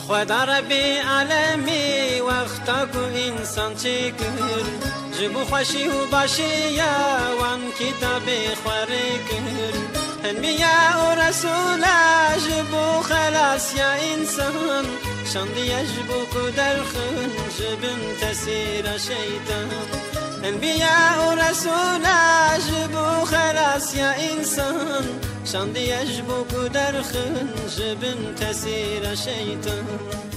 خدا ربی عالمی وقتا کو انسان چی کرد جبو خوشی و باشی یا وان کتاب خوری کرد انبیاء و رسولا جبو خلاص یا انسان شاندی جبو کدر خن جبن تسیر شیطان انبیاء و رسولا جبو خلاص یا انسان شاندی جبو کدر خن جبن تسیر شیطان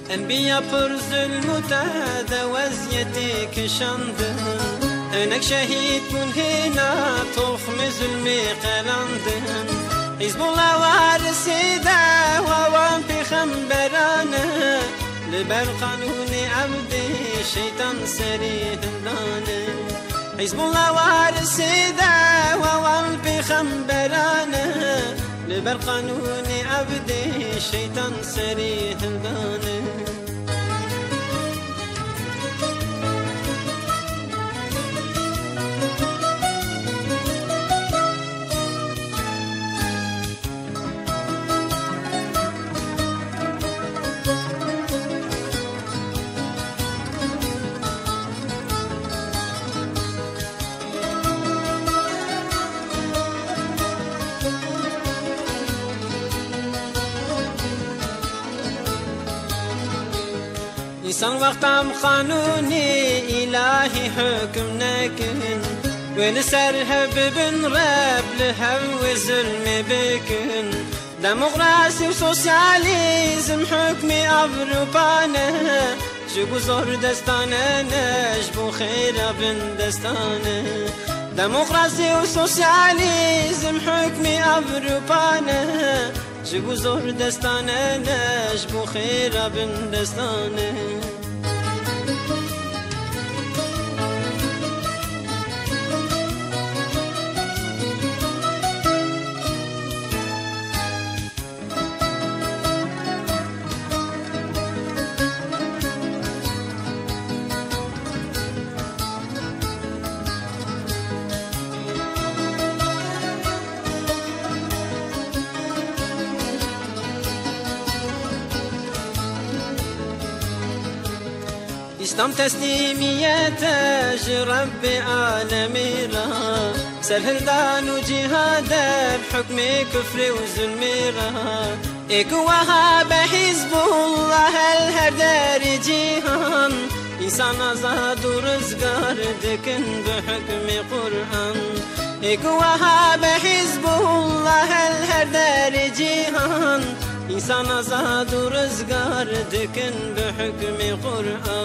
انبیا پر ظلم و تهد وزیتی کشاندن انک شهید کن هینا تخم ظلمی قلاندن حزب الله وارسیده و وان پیغمبرانه لبر قانون عبدی شیطان سری هندانه حزب الله وارسیده و وان پیغمبرانه لبر قانون عبدی شیطان سری هندانه انسان وقتم قانونی الهی حکم نکن ولسر ببن رب لهو ظلم بکن دموکراسی و سوسیالیزم حکم اوروپانه جبو زور دستانه نجبو خیر بن دستانه دموکراسی و سوسیالیزم حکم اوروپانه جبو زور دستانه نجبو خیر بن دستانه اسلام تسلیمیت رب عالمی را سرهندان و جهاد بحکم کفر و ظلم را اقواها بحزب الله الهر در جهان انسان آزاد و رزگار دکن بحکم قرآن اقواها بحزب الله الهر در جهان انسان آزاد و رزگار دکن بحکم قرآن